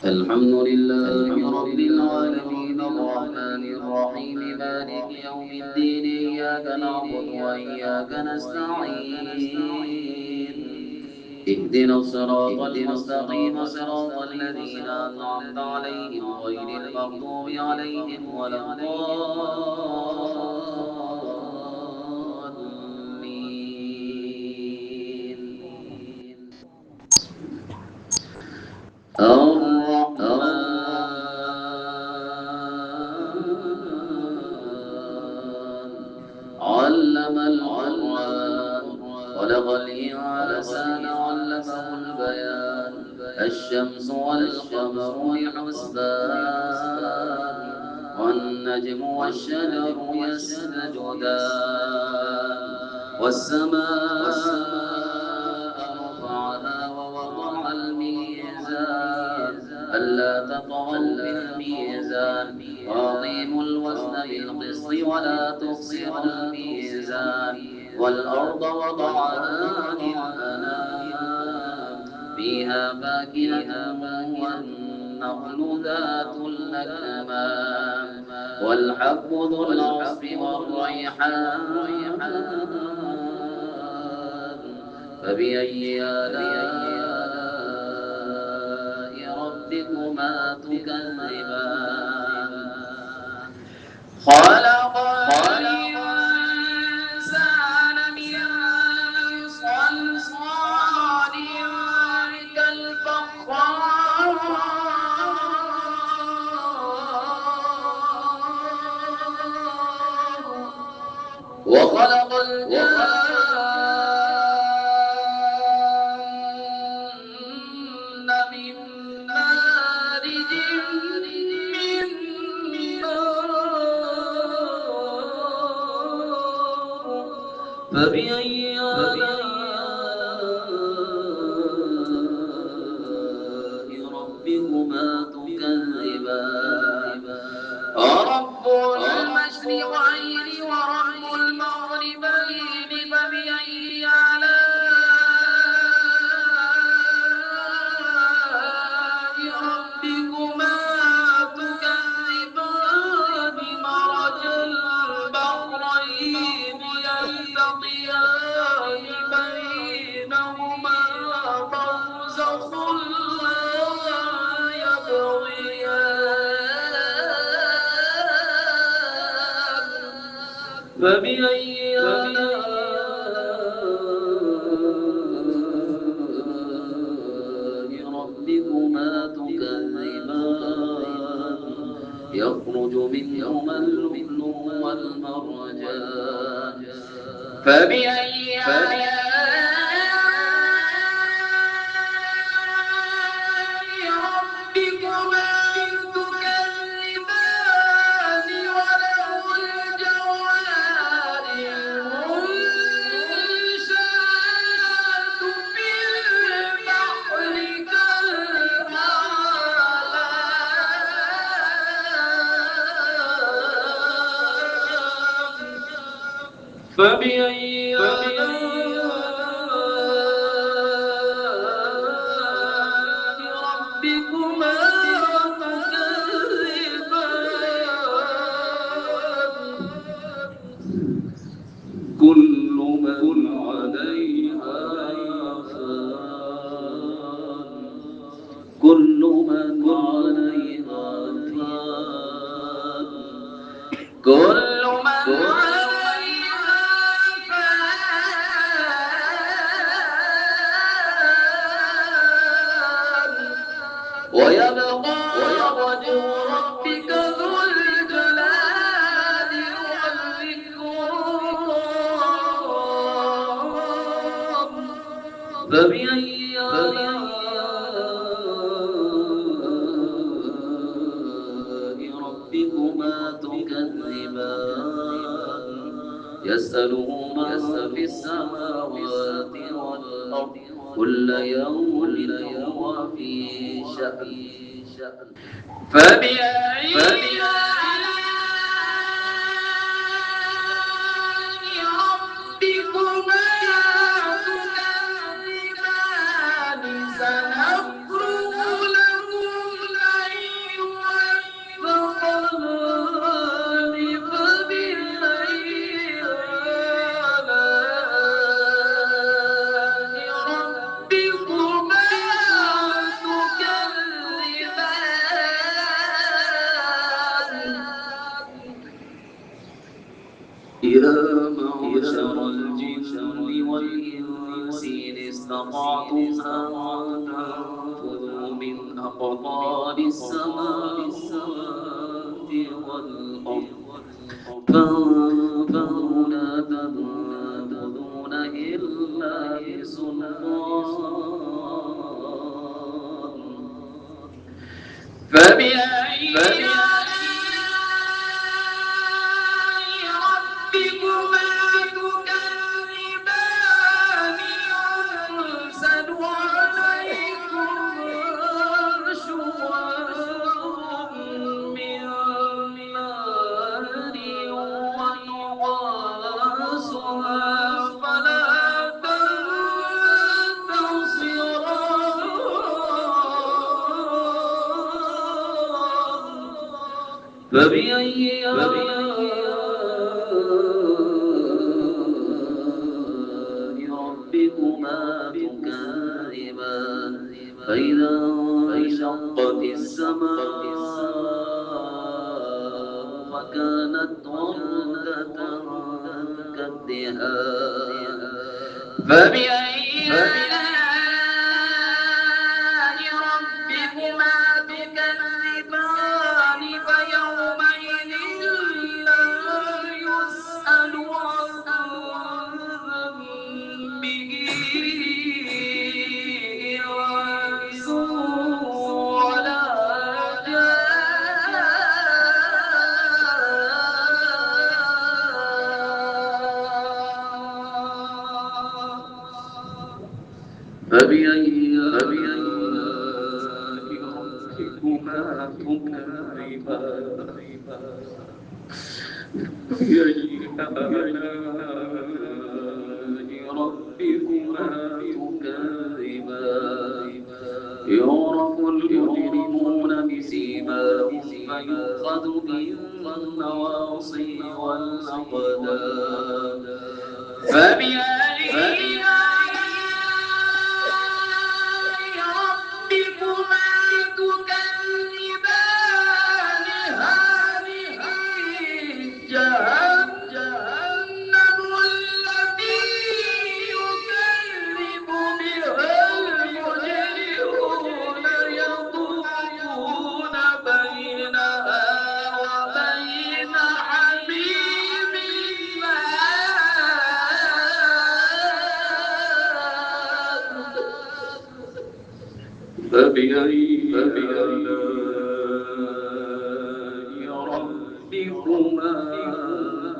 الحمد لله رب العالمين الرحمن الرحيم مالك يوم الدين إياك نعبد وإياك نستعين اهدنا الصراط المستقيم صراط الذين أنعمت عليهم غير المغضوب عليهم ولا الضالين. علم القرآن خلق الإنسان علمه البيان الشمس والقمر بحسبان والنجم والشجر يسجدان والسماء رفعها ووضع الميزان ألا تطغوا في الميزان وأقيموا الوزن بالقسط ولا تخسروا الميزان والأرض وضعها للأنام فيها فاكهة والنخل ذات الأكمام والحب ذو العصف والريحان فبأي آلاء ربكما تكذبان خلق الإنسان من صلصال كالفخار وخلق الجن من مارج من نار فبأي آلاء ربكما تكذبان رب المشرقين ورب المغربين فبأي آلاء ربكما تكذبان مرج البحرين يلتقيان بينهما برزخ لا يبغيان فبأي آلاء ربكما تكذبان يخرج منهما اللؤلؤ والمرجان فبأي آلاء ربكما تكذبان وله الجوار المنشآت في البحر كالأعلام فبأي آلاء ربكما تكذبان كل من عليها فان كل من عليها فان كل من عليها فان ويبقى وجه ربك ذو الجلال والإكرام فبأي آلاء ربكما تكذبان يسأله من في السماوات والأرض كل يوم هو في شأن فبأي آلاء ربكما تكذبان سنفرغ لكم استطعتم أن تنفذوا من أقطار السماوات والأرض فانفذوا لا تنفذون إلا بسلطان فبأي ربكما تكذبان ينزل عليكم شواظ من نار ونحاسها فلا تنتصران فبأي ربكما تكذبان فإذا انشقت السماء فكانت وردة كالدهان فبأي ربكما تكذبان فيومئذ لا يسأل عن ذنبه إنس ولا جان فبأي آلاء ربكما تكذبان فبأي آلاء ربكما تكذبان يعرف المجرمون بسيماهم فيؤخذ بالنواصي والأقدام فبأي ربكما تكذبان هذه جهنم التي يكذب بها المجرمون يطوفون بينها وبين حميم فبأي آلاء ربكما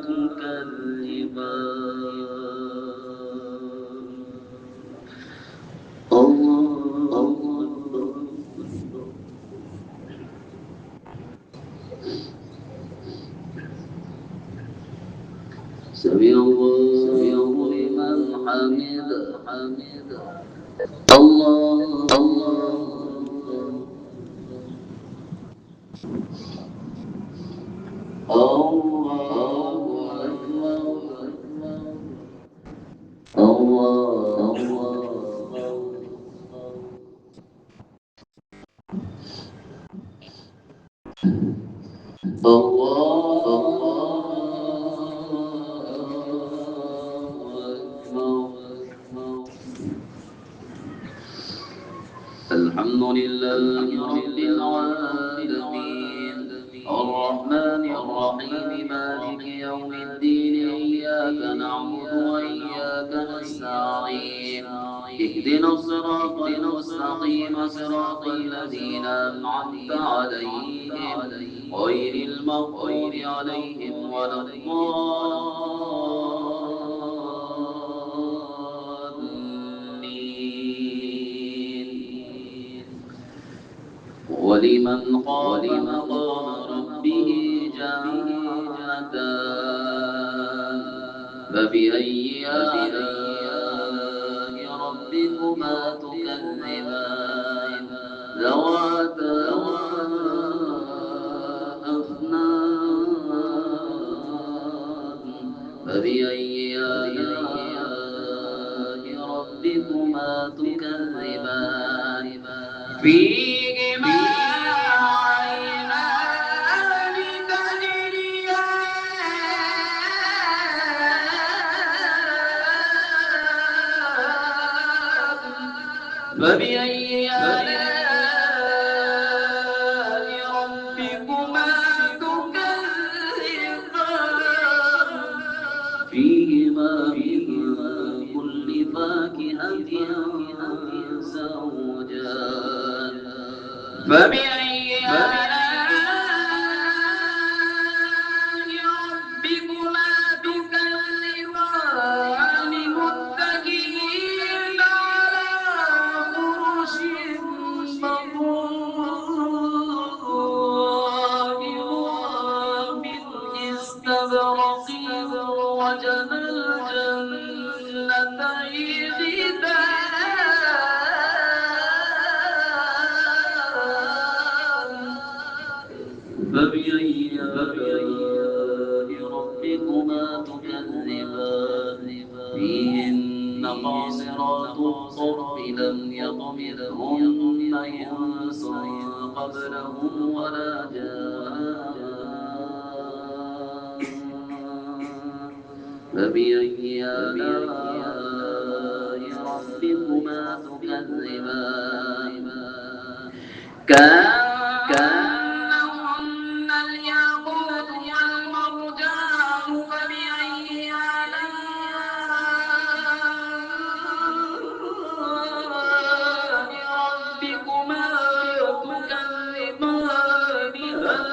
تكذبان الله سمع الله لمن حمده الله الحمد لله رب العالمين الرحمن الرحيم مالك يوم الدين إياك نعبد وإياك نستعين اهدنا الصراط المستقيم صراط الذين أنعمت عليهم غير المغضوب عليهم ولا ولمن خاف مقام ربه جنتان فبأي آلاء ربكما تكذبان ذواتا أفنان فبأي آلاء ربكما تكذبان فيهما عينان تجريان فبأي آلاء ربكما تكذبان فيهما من كل فاكهة زوجان فبأي آلاء ربكما تكذبان متكئين على فرش مطهورة من استبرق وجنى الجنتين دان فبأي آلاء ربكما تكذبان فيهن قاصرات الطرف لم يطمثهن إنس قبلهم ولا جان فبأي آلاء ربكما تكذبان كأنهن الياقوت والمرجان فبأي آلاء ربكما تكذبان هل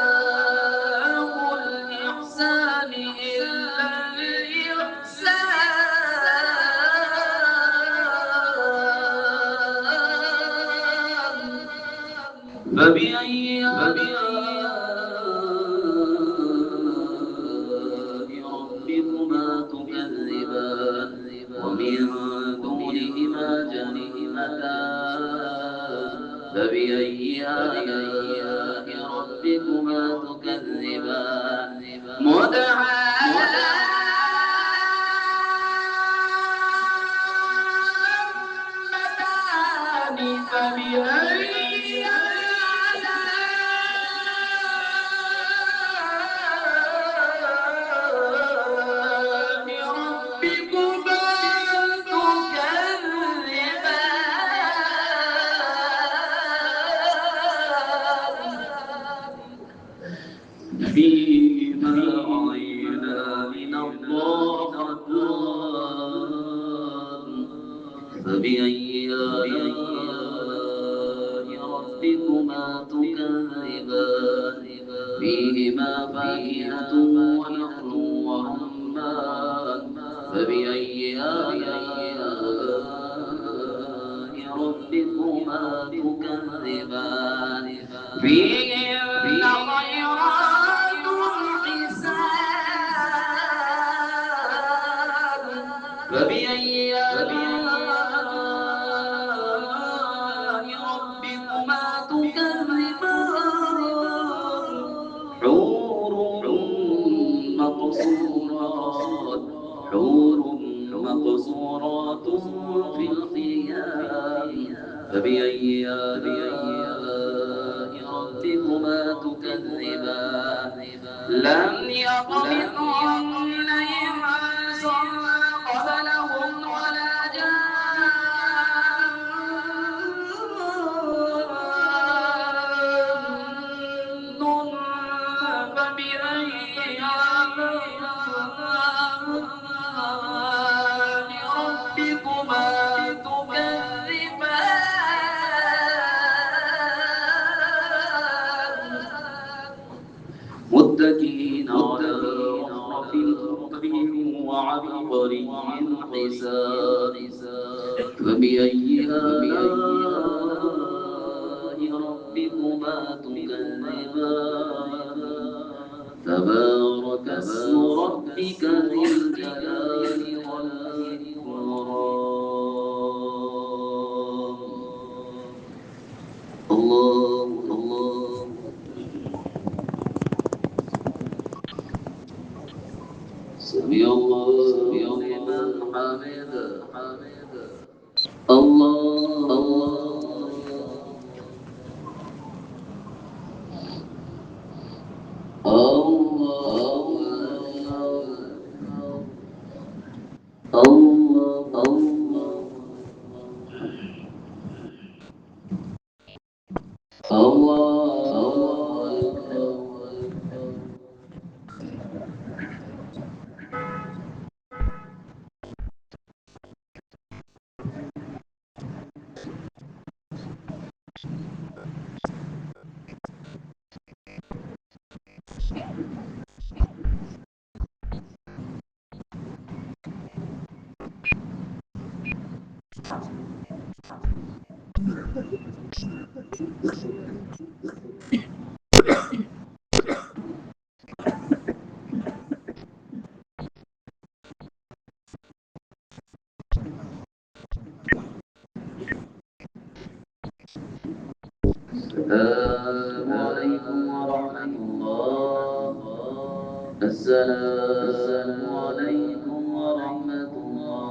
جزاء الإحسان إلا الإحسان فبأي آلاء ربكما تكذبان ومن دونهما جنتان فبأي آلاء ربكما تكذبان مدهامتان فبأي ربكما تكذبان فيهما عينان نضاختان فبأي آلاء ربكما تكذبان فيهما فاكهة ونخل ورمان فبأي آلاء ربكما تكذبان فيهن خيرات حسان فبأي آلاء ربكما تكذبان حور مقصورات في الخيام فبأي آلاء ربكما تكذبان لم يطمثهن إنس قبلهم ولا جان فبأي آلاء ربكما تكذبان متكئين على رفرف خضر وعبقري حسان فبأي آلاء ربكما تكذبان تبارك اسم ربك ذي الجلال والإكرام الله الله سمع الله لمن حمده الله الله الله الله السلام عليكم ورحمة الله. السلام عليكم ورحمة الله.